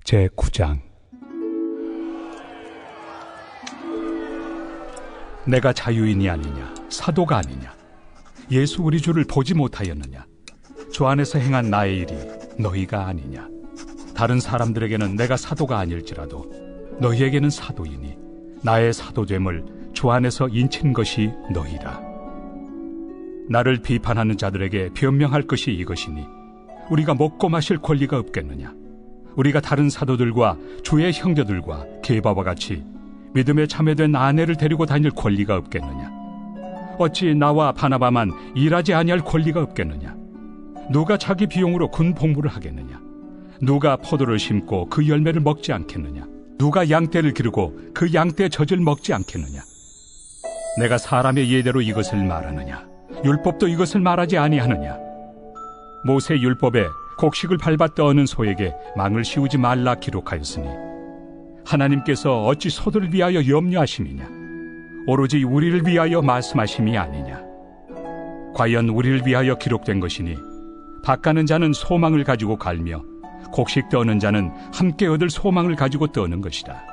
제9장. 내가 자유인이 아니냐, 사도가 아니냐, 예수 우리 주를 보지 못하였느냐, 주 안에서 행한 나의 일이 너희가 아니냐. 다른 사람들에게는 내가 사도가 아닐지라도 너희에게는 사도이니 나의 사도됨을 주 안에서 인친 것이 너희라. 나를 비판하는 자들에게 변명할 것이 이것이니 우리가 먹고 마실 권리가 없겠느냐. 우리가 다른 사도들과 주의 형제들과 게바와 같이 믿음에 참여된 아내를 데리고 다닐 권리가 없겠느냐. 어찌 나와 바나바만 일하지 아니할 권리가 없겠느냐. 누가 자기 비용으로 군 복무를 하겠느냐. 누가 포도를 심고 그 열매를 먹지 않겠느냐. 누가 양떼를 기르고 그 양떼 젖을 먹지 않겠느냐. 내가 사람의 예대로 이것을 말하느냐. 율법도 이것을 말하지 아니하느냐. 모세 율법에 곡식을 밟아 떠는 소에게 망을 씌우지 말라 기록하였으니 하나님께서 어찌 소들을 위하여 염려하심이냐. 오로지 우리를 위하여 말씀하심이 아니냐. 과연 우리를 위하여 기록된 것이니 밭 가는 자는 소망을 가지고 갈며 곡식 떠는 자는 함께 얻을 소망을 가지고 떠는 것이다.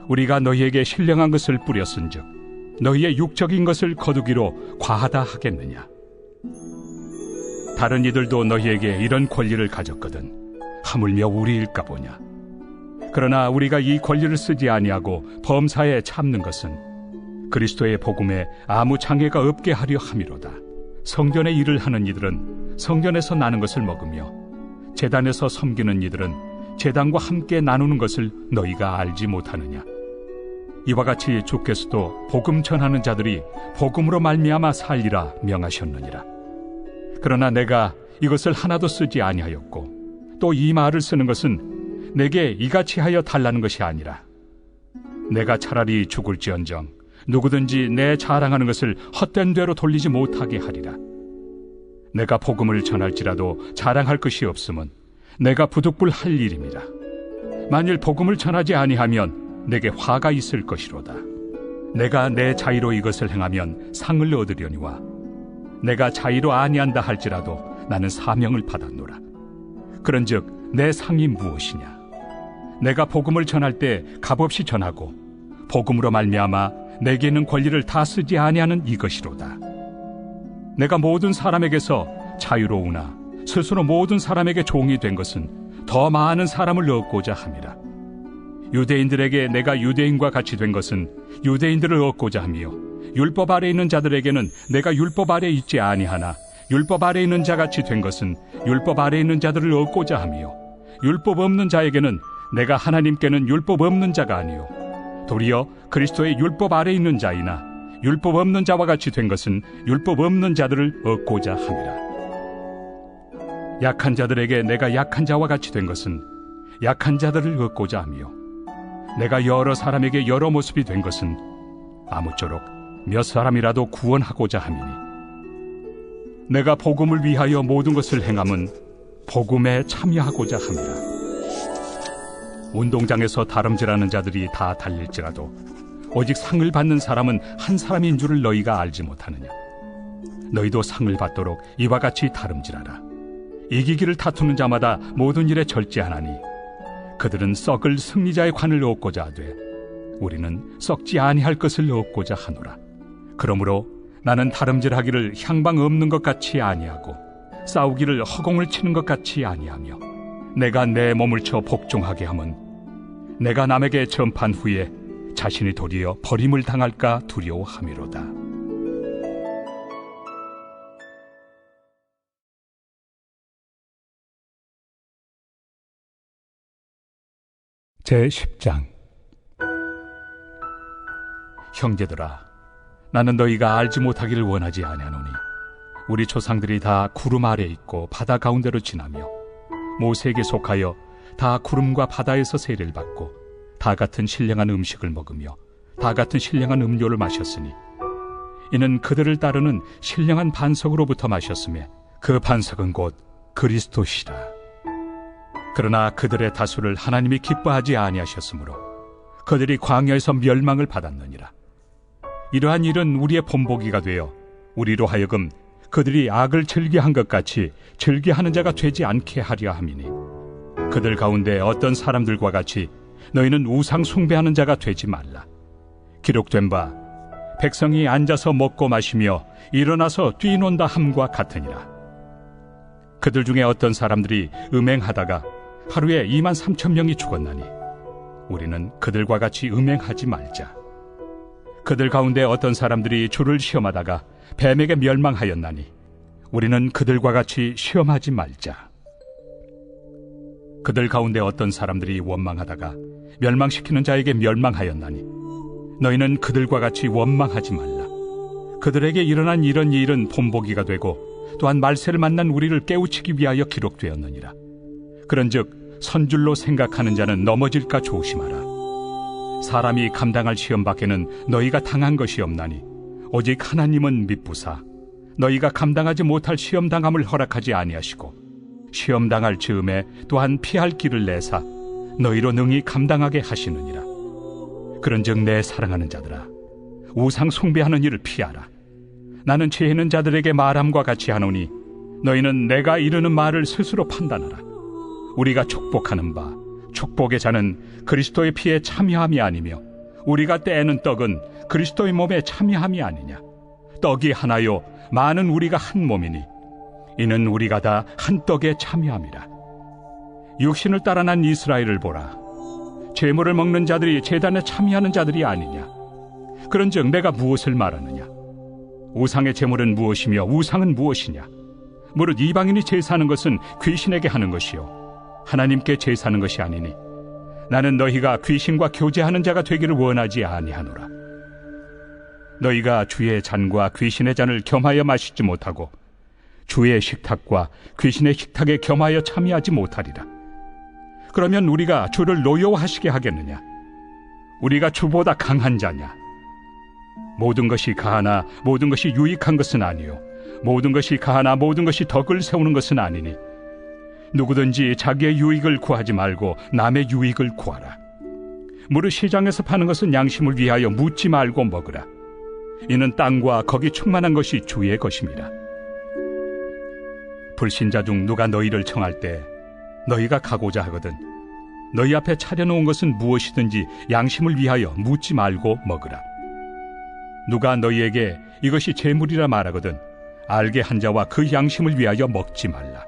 우리가 너희에게 신령한 것을 뿌렸은즉 너희의 육적인 것을 거두기로 과하다 하겠느냐. 다른 이들도 너희에게 이런 권리를 가졌거든 하물며 우리일까 보냐. 그러나 우리가 이 권리를 쓰지 아니하고 범사에 참는 것은 그리스도의 복음에 아무 장애가 없게 하려 함이로다. 성전의 일을 하는 이들은 성전에서 나는 것을 먹으며 제단에서 섬기는 이들은 제단과 함께 나누는 것을 너희가 알지 못하느냐. 이와 같이 주께서도 복음 전하는 자들이 복음으로 말미암아 살리라 명하셨느니라. 그러나 내가 이것을 하나도 쓰지 아니하였고 또 이 말을 쓰는 것은 내게 이같이 하여 달라는 것이 아니라 내가 차라리 죽을지언정 누구든지 내 자랑하는 것을 헛된 대로 돌리지 못하게 하리라. 내가 복음을 전할지라도 자랑할 것이 없음은 내가 부득불 할 일임이라. 만일 복음을 전하지 아니하면 내게 화가 있을 것이로다. 내가 내 자의로 이것을 행하면 상을 얻으려니와 내가 자의로 아니한다 할지라도 나는 사명을 받았노라. 그런즉 내 상이 무엇이냐. 내가 복음을 전할 때 값없이 전하고 복음으로 말미암아 내게 있는 권리를 다 쓰지 아니하는 이것이로다. 내가 모든 사람에게서 자유로우나 스스로 모든 사람에게 종이 된 것은 더 많은 사람을 얻고자 함이라. 유대인들에게 내가 유대인과 같이 된 것은 유대인들을 얻고자 하며 율법 아래 있는 자들에게는 내가 율법 아래 있지 아니하나 율법 아래 있는 자같이 된 것은 율법 아래 있는 자들을 얻고자 하며 율법 없는 자에게는 내가 하나님께는 율법 없는 자가 아니요 도리어 그리스도의 율법 아래 있는 자이나 율법 없는 자와 같이 된 것은 율법 없는 자들을 얻고자 함이라. 약한 자들에게 내가 약한 자와 같이 된 것은 약한 자들을 얻고자 하며 내가 여러 사람에게 여러 모습이 된 것은 아무쪼록 몇 사람이라도 구원하고자 함이니 내가 복음을 위하여 모든 것을 행함은 복음에 참여하고자 함이라. 운동장에서 다름질하는 자들이 다 달릴지라도 오직 상을 받는 사람은 한 사람인 줄을 너희가 알지 못하느냐. 너희도 상을 받도록 이와 같이 다름질하라. 이기기를 다투는 자마다 모든 일에 절제하나니 그들은 썩을 승리자의 관을 얻고자 하되 우리는 썩지 아니할 것을 얻고자 하노라. 그러므로 나는 다름질하기를 향방 없는 것 같이 아니하고 싸우기를 허공을 치는 것 같이 아니하며 내가 내 몸을 쳐 복종하게 함은 내가 남에게 전판 후에 자신이 도리어 버림을 당할까 두려워함이로다. 제10장. 형제들아, 나는 너희가 알지 못하기를 원하지 아니하노니 우리 조상들이 다 구름 아래 있고 바다 가운데로 지나며 모세에게 속하여 다 구름과 바다에서 세례를 받고 다 같은 신령한 음식을 먹으며 다 같은 신령한 음료를 마셨으니 이는 그들을 따르는 신령한 반석으로부터 마셨으며 그 반석은 곧 그리스도시라. 그러나 그들의 다수를 하나님이 기뻐하지 아니하셨으므로 그들이 광야에서 멸망을 받았느니라. 이러한 일은 우리의 본보기가 되어 우리로 하여금 그들이 악을 즐겨한 것 같이 즐겨하는 자가 되지 않게 하려 함이니 그들 가운데 어떤 사람들과 같이 너희는 우상 숭배하는 자가 되지 말라. 기록된 바 백성이 앉아서 먹고 마시며 일어나서 뛰논다 함과 같으니라. 그들 중에 어떤 사람들이 음행하다가 하루에 23,000명이 죽었나니 우리는 그들과 같이 음행하지 말자. 그들 가운데 어떤 사람들이 주를 시험하다가 뱀에게 멸망하였나니 우리는 그들과 같이 시험하지 말자. 그들 가운데 어떤 사람들이 원망하다가 멸망시키는 자에게 멸망하였나니 너희는 그들과 같이 원망하지 말라. 그들에게 일어난 이런 일은 본보기가 되고 또한 말세를 만난 우리를 깨우치기 위하여 기록되었느니라. 그런즉 선줄로 생각하는 자는 넘어질까 조심하라. 사람이 감당할 시험 밖에는 너희가 당한 것이 없나니 오직 하나님은 미쁘사 너희가 감당하지 못할 시험 당함을 허락하지 아니하시고 시험 당할 즈음에 또한 피할 길을 내사 너희로 능히 감당하게 하시느니라. 그런즉 내 사랑하는 자들아, 우상 숭배하는 일을 피하라. 나는 지혜 있는 자들에게 말함과 같이 하노니 너희는 내가 이르는 말을 스스로 판단하라. 우리가 축복하는 바 축복의 자는 그리스도의 피에 참여함이 아니며 우리가 떼는 떡은 그리스도의 몸에 참여함이 아니냐. 떡이 하나요 많은 우리가 한 몸이니 이는 우리가 다 한 떡에 참여함이라. 육신을 따라 난 이스라엘을 보라. 제물을 먹는 자들이 제단에 참여하는 자들이 아니냐. 그런즉 내가 무엇을 말하느냐. 우상의 제물은 무엇이며 우상은 무엇이냐. 무릇 이방인이 제사하는 것은 귀신에게 하는 것이요 하나님께 제사하는 것이 아니니 나는 너희가 귀신과 교제하는 자가 되기를 원하지 아니하노라. 너희가 주의 잔과 귀신의 잔을 겸하여 마시지 못하고 주의 식탁과 귀신의 식탁에 겸하여 참여하지 못하리라. 그러면 우리가 주를 노여워하시게 하겠느냐. 우리가 주보다 강한 자냐. 모든 것이 가하나 모든 것이 유익한 것은 아니요 모든 것이 가하나 모든 것이 덕을 세우는 것은 아니니 누구든지 자기의 유익을 구하지 말고 남의 유익을 구하라. 무릇 시장에서 파는 것은 양심을 위하여 묻지 말고 먹으라. 이는 땅과 거기 충만한 것이 주의 것입니다. 불신자 중 누가 너희를 청할 때 너희가 가고자 하거든 너희 앞에 차려놓은 것은 무엇이든지 양심을 위하여 묻지 말고 먹으라. 누가 너희에게 이것이 제물이라 말하거든 알게 한 자와 그 양심을 위하여 먹지 말라.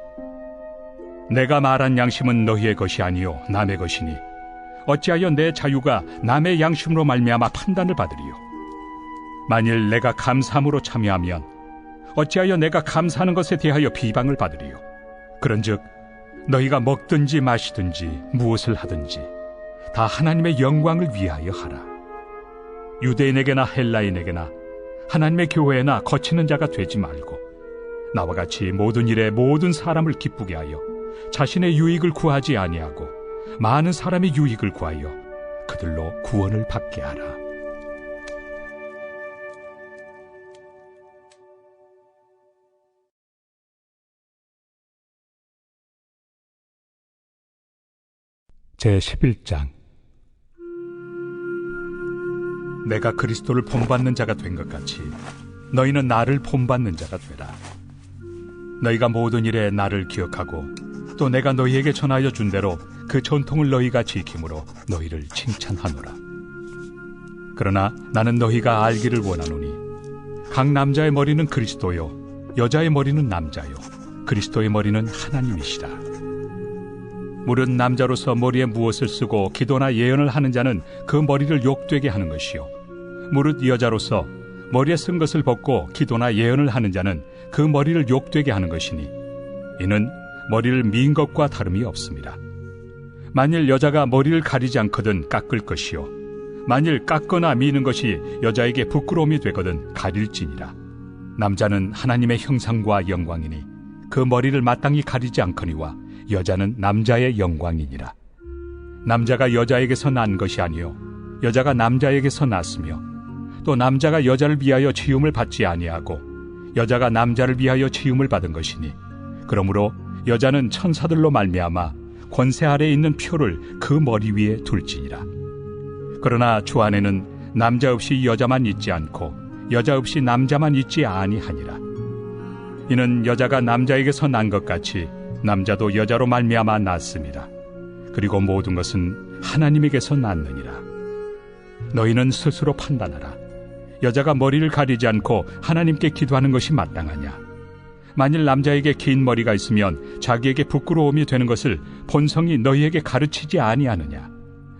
내가 말한 양심은 너희의 것이 아니요 남의 것이니 어찌하여 내 자유가 남의 양심으로 말미암아 판단을 받으리요. 만일 내가 감사함으로 참여하면 어찌하여 내가 감사하는 것에 대하여 비방을 받으리요. 그런즉 너희가 먹든지 마시든지 무엇을 하든지 다 하나님의 영광을 위하여 하라. 유대인에게나 헬라인에게나 하나님의 교회에나 거치는 자가 되지 말고 나와 같이 모든 일에 모든 사람을 기쁘게 하여 자신의 유익을 구하지 아니하고 많은 사람의 유익을 구하여 그들로 구원을 받게 하라. 제11장. 내가 그리스도를 본받는 자가 된 것 같이 너희는 나를 본받는 자가 되라. 너희가 모든 일에 나를 기억하고 또 내가 너희에게 전하여 준 대로 그 전통을 너희가 지킴으로 너희를 칭찬하노라. 그러나 나는 너희가 알기를 원하노니 각 남자의 머리는 그리스도요 여자의 머리는 남자요 그리스도의 머리는 하나님이시라. 무릇 남자로서 머리에 무엇을 쓰고 기도나 예언을 하는 자는 그 머리를 욕되게 하는 것이요 무릇 여자로서 머리에 쓴 것을 벗고 기도나 예언을 하는 자는 그 머리를 욕되게 하는 것이니 이는 머리를 민 것과 다름이 없습니다. 만일 여자가 머리를 가리지 않거든 깎을 것이요 만일 깎거나 미는 것이 여자에게 부끄러움이 되거든 가릴지니라. 남자는 하나님의 형상과 영광이니 그 머리를 마땅히 가리지 않거니와 여자는 남자의 영광이니라. 남자가 여자에게서 난 것이 아니요 여자가 남자에게서 났으며 또 남자가 여자를 위하여 지음을 받지 아니하고 여자가 남자를 위하여 지음을 받은 것이니 그러므로 여자는 천사들로 말미암아 권세 아래에 있는 표를 그 머리 위에 둘지니라. 그러나 주 안에는 남자 없이 여자만 있지 않고 여자 없이 남자만 있지 아니하니라. 이는 여자가 남자에게서 난 것 같이 남자도 여자로 말미암아 났습니다. 그리고 모든 것은 하나님에게서 났느니라. 너희는 스스로 판단하라. 여자가 머리를 가리지 않고 하나님께 기도하는 것이 마땅하냐? 만일 남자에게 긴 머리가 있으면 자기에게 부끄러움이 되는 것을 본성이 너희에게 가르치지 아니하느냐?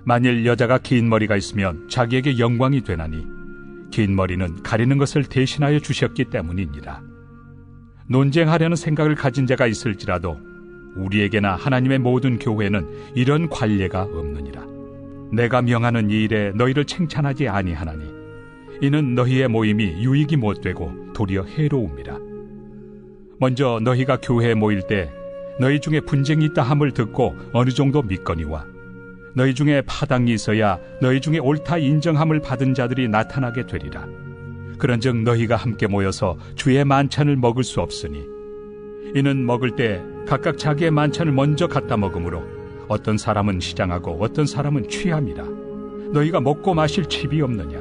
만일 여자가 긴 머리가 있으면 자기에게 영광이 되나니 긴 머리는 가리는 것을 대신하여 주셨기 때문이니라. 논쟁하려는 생각을 가진 자가 있을지라도 우리에게나 하나님의 모든 교회는 이런 관례가 없느니라. 내가 명하는 이 일에 너희를 칭찬하지 아니하나니 이는 너희의 모임이 유익이 못되고 도리어 해로움이라. 먼저 너희가 교회에 모일 때 너희 중에 분쟁이 있다 함을 듣고 어느 정도 믿거니와 너희 중에 파당이 있어야 너희 중에 옳다 인정함을 받은 자들이 나타나게 되리라. 그런즉 너희가 함께 모여서 주의 만찬을 먹을 수 없으니 이는 먹을 때 각각 자기의 만찬을 먼저 갖다 먹으므로 어떤 사람은 시장하고 어떤 사람은 취함이라. 너희가 먹고 마실 칩이 없느냐?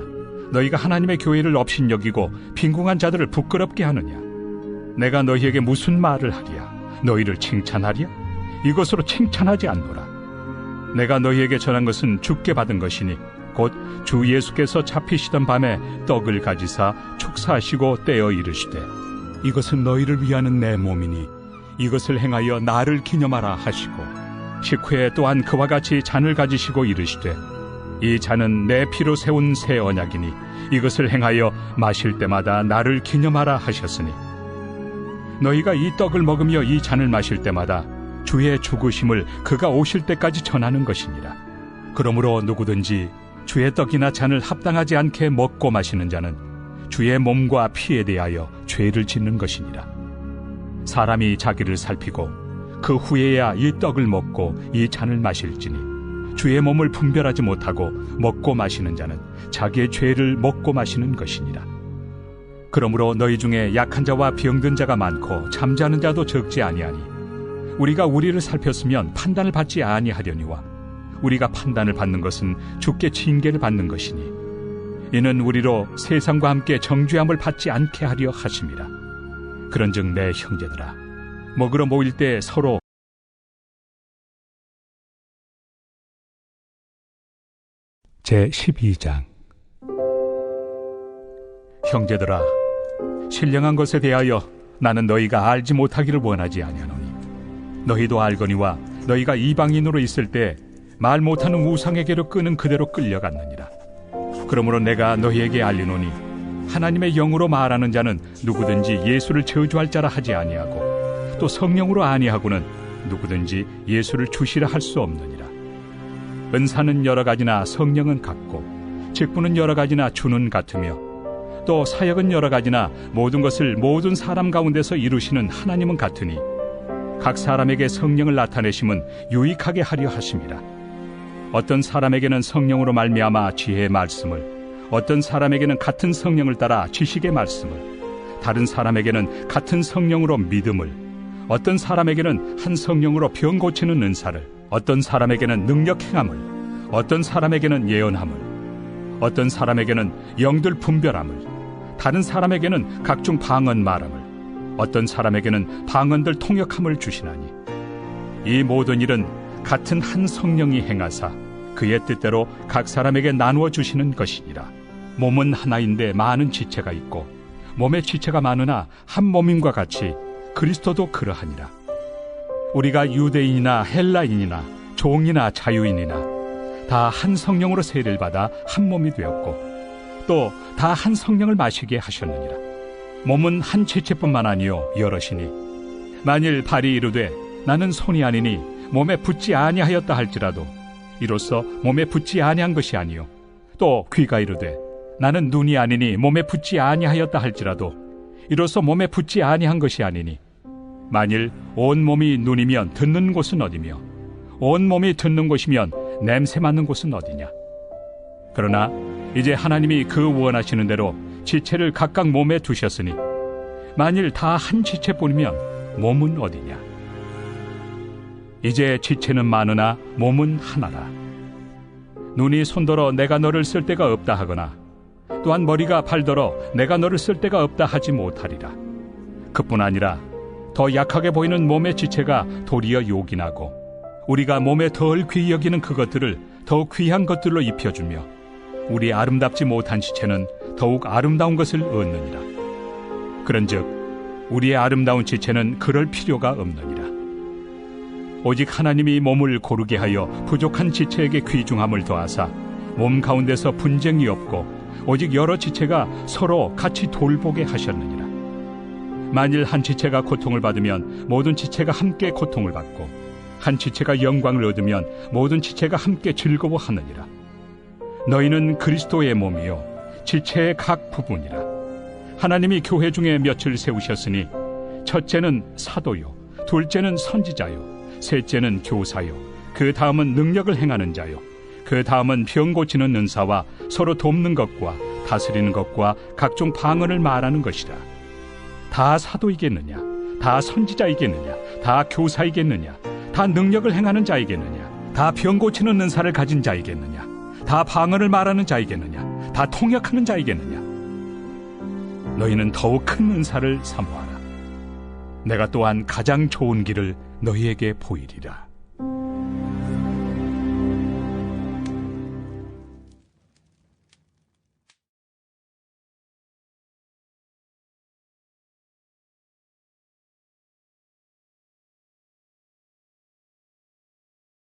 너희가 하나님의 교회를 업신여기고 빈궁한 자들을 부끄럽게 하느냐? 내가 너희에게 무슨 말을 하랴? 너희를 칭찬하랴? 이것으로 칭찬하지 않노라. 내가 너희에게 전한 것은 주께 받은 것이니 곧 주 예수께서 잡히시던 밤에 떡을 가지사 축사하시고 떼어 이르시되 이것은 너희를 위하는 내 몸이니 이것을 행하여 나를 기념하라 하시고 식후에 또한 그와 같이 잔을 가지시고 이르시되 이 잔은 내 피로 세운 새 언약이니 이것을 행하여 마실 때마다 나를 기념하라 하셨으니 너희가 이 떡을 먹으며 이 잔을 마실 때마다 주의 죽으심을 그가 오실 때까지 전하는 것이니라. 그러므로 누구든지 주의 떡이나 잔을 합당하지 않게 먹고 마시는 자는 주의 몸과 피에 대하여 죄를 짓는 것이니라. 사람이 자기를 살피고 그 후에야 이 떡을 먹고 이 잔을 마실지니 주의 몸을 분별하지 못하고 먹고 마시는 자는 자기의 죄를 먹고 마시는 것이니라. 그러므로 너희 중에 약한 자와 병든 자가 많고 잠자는 자도 적지 아니하니 우리가 우리를 살폈으면 판단을 받지 아니하려니와 우리가 판단을 받는 것은 주께 징계를 받는 것이니 이는 우리로 세상과 함께 정죄함을 받지 않게 하려 하심이라. 그런즉 내 형제들아 먹으러 모일 때 서로 제12장 형제들아 신령한 것에 대하여 나는 너희가 알지 못하기를 원하지 아니하노니 너희도 알거니와 너희가 이방인으로 있을 때 말 못하는 우상에게로 끄는 그대로 끌려갔느니라. 그러므로 내가 너희에게 알리노니 하나님의 영으로 말하는 자는 누구든지 예수를 저주할 자라 하지 아니하고 또 성령으로 아니하고는 누구든지 예수를 주시라 할 수 없느니라. 은사는 여러 가지나 성령은 같고 직분은 여러 가지나 주는 같으며 또 사역은 여러 가지나 모든 것을 모든 사람 가운데서 이루시는 하나님은 같으니 각 사람에게 성령을 나타내심은 유익하게 하려 하심이라. 어떤 사람에게는 성령으로 말미암아 지혜의 말씀을, 어떤 사람에게는 같은 성령을 따라 지식의 말씀을, 다른 사람에게는 같은 성령으로 믿음을, 어떤 사람에게는 한 성령으로 병 고치는 은사를, 어떤 사람에게는 능력 행함을, 어떤 사람에게는 예언함을, 어떤 사람에게는 영들 분별함을, 다른 사람에게는 각종 방언 말함을, 어떤 사람에게는 방언들 통역함을 주시나니 이 모든 일은 같은 한 성령이 행하사 그의 뜻대로 각 사람에게 나누어 주시는 것이니라. 몸은 하나인데 많은 지체가 있고 몸의 지체가 많으나 한 몸임과 같이 그리스도도 그러하니라. 우리가 유대인이나 헬라인이나 종이나 자유인이나 다 한 성령으로 세례를 받아 한 몸이 되었고 또 다 한 성령을 마시게 하셨느니라. 몸은 한 지체뿐만 아니요 여럿이니 만일 발이 이르되 나는 손이 아니니 몸에 붙지 아니하였다 할지라도 이로써 몸에 붙지 아니한 것이 아니요 또 귀가 이르되 나는 눈이 아니니 몸에 붙지 아니하였다 할지라도 이로써 몸에 붙지 아니한 것이 아니니 만일 온 몸이 눈이면 듣는 곳은 어디며 온 몸이 듣는 곳이면 냄새 맡는 곳은 어디냐. 그러나 이제 하나님이 그 원하시는 대로 지체를 각각 몸에 두셨으니 만일 다 한 지체뿐이면 몸은 어디냐. 이제 지체는 많으나 몸은 하나라. 눈이 손더러 내가 너를 쓸 데가 없다 하거나 또한 머리가 발더러 내가 너를 쓸 데가 없다 하지 못하리라. 그뿐 아니라 더 약하게 보이는 몸의 지체가 도리어 요긴하고 우리가 몸에 덜 귀히 여기는 그것들을 더욱 귀한 것들로 입혀주며 우리 아름답지 못한 지체는 더욱 아름다운 것을 얻느니라. 그런즉 우리의 아름다운 지체는 그럴 필요가 없느니라. 오직 하나님이 몸을 고르게 하여 부족한 지체에게 귀중함을 더하사 몸 가운데서 분쟁이 없고 오직 여러 지체가 서로 같이 돌보게 하셨느니라. 만일 한 지체가 고통을 받으면 모든 지체가 함께 고통을 받고 한 지체가 영광을 얻으면 모든 지체가 함께 즐거워하느니라. 너희는 그리스도의 몸이요 지체의 각 부분이라. 하나님이 교회 중에 몇을 세우셨으니 첫째는 사도요, 둘째는 선지자요, 셋째는 교사요, 그 다음은 능력을 행하는 자요, 그 다음은 병 고치는 은사와 서로 돕는 것과 다스리는 것과 각종 방언을 말하는 것이라. 다 사도이겠느냐? 다 선지자이겠느냐? 다 교사이겠느냐? 다 능력을 행하는 자이겠느냐? 다 병 고치는 은사를 가진 자이겠느냐? 다 방언을 말하는 자이겠느냐? 다 통역하는 자이겠느냐? 너희는 더욱 큰 은사를 사모하라. 내가 또한 가장 좋은 길을 너희에게 보이리라.